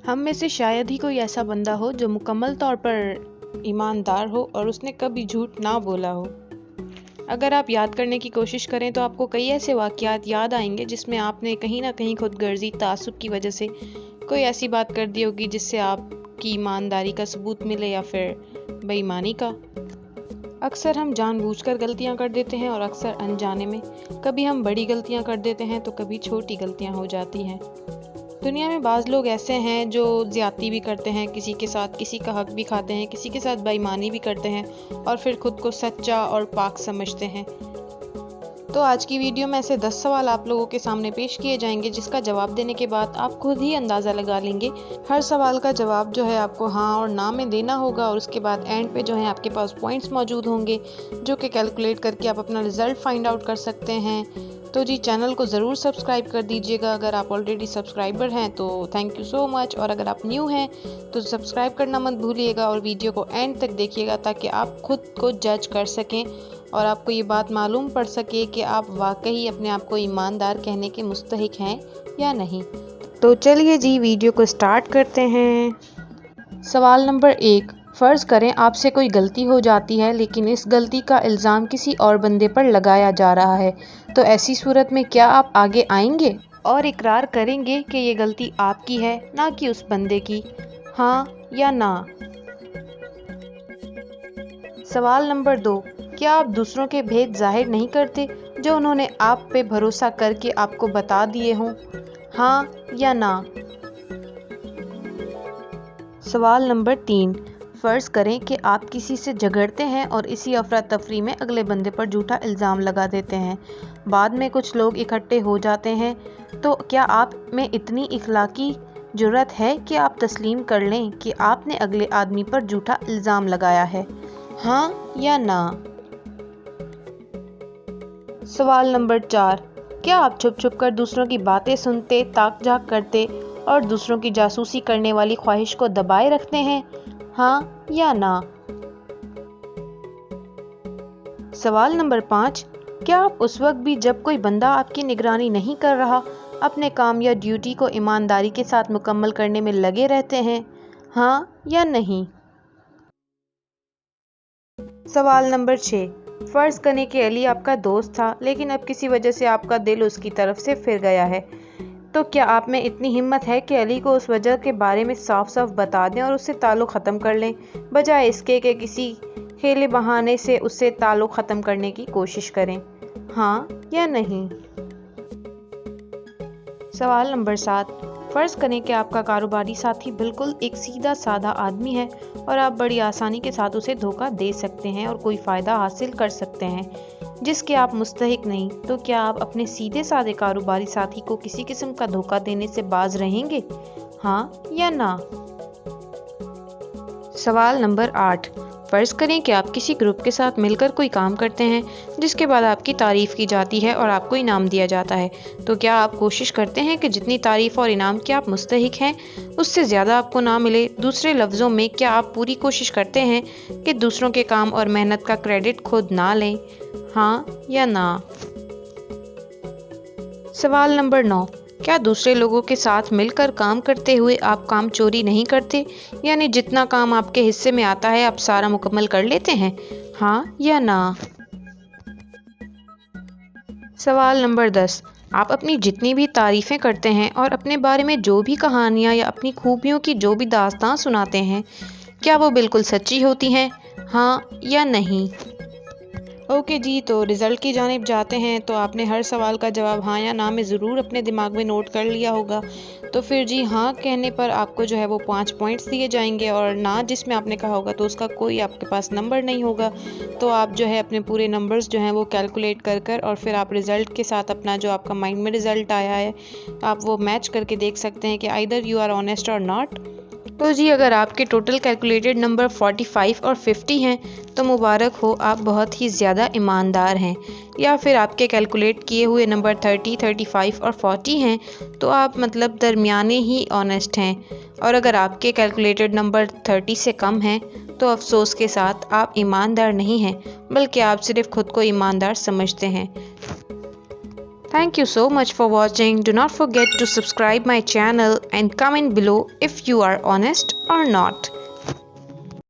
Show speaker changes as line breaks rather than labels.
हम में से शायद ही कोई ऐसा बंदा हो जो मुकम्मल तौर पर ईमानदार हो और उसने कभी झूठ ना बोला हो। अगर आप याद करने की कोशिश करें तो आपको कई ऐसे वाक़यात याद आएंगे जिसमें आपने कहीं ना कहीं खुदगर्ज़ी तासुब की वजह से कोई ऐसी बात कर दी होगी जिससे आपकी ईमानदारी का सबूत मिले या फिर बेईमानी का। अक्सर हम जानबूझकर गलतियां कर देते हैं और अक्सर अनजाने में। कभी हम बड़ी गलतियां कर देते हैं तो कभी छोटी गलतियां हो जाती हैं। दुनिया में बाज़ लोग ऐसे हैं जो ज़्यादती भी करते हैं, किसी के साथ किसी का हक भी खाते हैं, किसी के साथ बेईमानी भी करते हैं और फिर खुद को सच्चा और पाक समझते हैं। तो आज की वीडियो में ऐसे 10 सवाल आप लोगों के सामने पेश किए जाएंगे जिसका जवाब देने के बाद आप खुद ही अंदाज़ा लगा लेंगे। हर सवाल का जवाब जो है आपको हाँ और ना में देना होगा और उसके बाद एंड पे जो है आपके पास पॉइंट्स मौजूद होंगे जो कि कैलकुलेट करके आप अपना रिज़ल्ट फाइंड आउट कर सकते हैं। तो जी चैनल को ज़रूर सब्सक्राइब कर दीजिएगा। अगर आप ऑलरेडी सब्सक्राइबर हैं तो थैंक यू सो मच, और अगर आप न्यू हैं तो सब्सक्राइब करना मत भूलिएगा और वीडियो को एंड तक देखिएगा ताकि आप खुद को जज कर सकें और आपको ये बात मालूम पड़ सके कि आप वाकई अपने आप को ईमानदार कहने के मुस्तहिक हैं या नहीं। तो चलिए जी वीडियो को स्टार्ट करते हैं। सवाल नंबर 1, फ़र्ज़ करें आपसे कोई गलती हो जाती है लेकिन इस गलती का इल्ज़ाम किसी और बंदे पर लगाया जा रहा है, तो ऐसी सूरत में क्या आप आगे आएंगे और इकरार करेंगे कि ये गलती आपकी है ना कि उस बंदे की? हाँ या ना? सवाल नंबर 2, क्या आप दूसरों के भेद जाहिर नहीं करते जो उन्होंने आप पे भरोसा करके आपको बता दिए हों? हाँ या ना? सवाल नंबर 3, फ़र्ज़ करें कि आप किसी से झगड़ते हैं और इसी अफरा तफरी में अगले बंदे पर झूठा इल्ज़ाम लगा देते हैं। बाद में कुछ लोग इकट्ठे हो जाते हैं, तो क्या आप में इतनी इखलाकी जुर्रत है कि आप तस्लीम कर लें कि आपने अगले आदमी पर झूठा इल्ज़ाम लगाया है? हाँ या ना? सवाल नंबर 4, क्या आप छुप छुप कर दूसरों की बातें सुनते, ताक झाक करते और दूसरों की जासूसी करने वाली ख्वाहिश को दबाए रखते हैं? हाँ या ना? सवाल नंबर 5, क्या आप उस वक्त भी जब कोई बंदा आपकी निगरानी नहीं कर रहा अपने काम या ड्यूटी को ईमानदारी के साथ मुकम्मल करने में लगे रहते हैं? हाँ या नहीं? सवाल नंबर 6, फ़र्ज़ करें कि अली आपका दोस्त था लेकिन अब किसी वजह से आपका दिल उसकी तरफ से फिर गया है, तो क्या आप में इतनी हिम्मत है कि अली को उस वजह के बारे में साफ साफ बता दें और उससे ताल्लुक़ ख़त्म कर लें, बजाय इसके कि किसी खेले बहाने से उससे ताल्लुक़ ख़त्म करने की कोशिश करें? हाँ या नहीं? सवाल नंबर 7, फ़र्ज़ करें कि आपका कारोबारी साथी बिल्कुल एक सीधा साधा आदमी है और आप बड़ी आसानी के साथ उसे धोखा दे सकते हैं और कोई फ़ायदा हासिल कर सकते हैं जिसके आप मुस्तहिक नहीं, तो क्या आप अपने सीधे साधे कारोबारी साथी को किसी किस्म का धोखा देने से बाज रहेंगे? हाँ या ना? सवाल नंबर 8, फ़र्ज़ करें कि आप किसी ग्रुप के साथ मिलकर कोई काम करते हैं जिसके बाद आपकी तारीफ़ की जाती है और आपको इनाम दिया जाता है, तो क्या आप कोशिश करते हैं कि जितनी तारीफ़ और इनाम के आप मुस्तहिक हैं उससे ज़्यादा आपको ना मिले? दूसरे लफ्ज़ों में, क्या आप पूरी कोशिश करते हैं कि दूसरों के काम और मेहनत का क्रेडिट खुद ना लें? हाँ या ना? सवाल नंबर 9, क्या दूसरे लोगों के साथ मिलकर काम करते हुए आप काम चोरी नहीं करते, यानी जितना काम आपके हिस्से में आता है आप सारा मुकम्मल कर लेते हैं? हाँ या ना? सवाल नंबर 10, आप अपनी जितनी भी तारीफ़ें करते हैं और अपने बारे में जो भी कहानियाँ या अपनी खूबियों की जो भी दास्तां सुनाते हैं, क्या वो बिल्कुल सच्ची होती हैं? हाँ या नहीं? ओके जी, तो रिज़ल्ट की जानिब जाते हैं। तो आपने हर सवाल का जवाब हाँ या ना में ज़रूर अपने दिमाग में नोट कर लिया होगा। तो फिर जी हाँ कहने पर आपको जो है वो 5 पॉइंट्स दिए जाएंगे और ना जिसमें आपने कहा होगा तो उसका कोई आपके पास नंबर नहीं होगा। तो आप जो है अपने पूरे नंबर्स जो हैं वो कैलकुलेट कर और फिर आप रिज़ल्ट के साथ अपना जो आपका माइंड में रिज़ल्ट आया है आप वो मैच करके देख सकते हैं कि आइदर यू आर ऑनेस्ट और नॉट। तो जी अगर आपके टोटल कैलकुलेटेड नंबर 45 और 50 हैं तो मुबारक हो, आप बहुत ही ज़्यादा ईमानदार हैं। या फिर आपके कैलकुलेट किए हुए नंबर 30, 35 और 40 हैं तो आप मतलब दरमियाने ही ऑनेस्ट हैं। और अगर आपके कैलकुलेटेड नंबर 30 से कम हैं तो अफसोस के साथ आप ईमानदार नहीं हैं, बल्कि आप सिर्फ खुद को ईमानदार समझते हैं। Thank you so much for watching. Do not forget to subscribe my channel and comment below if you are honest or not.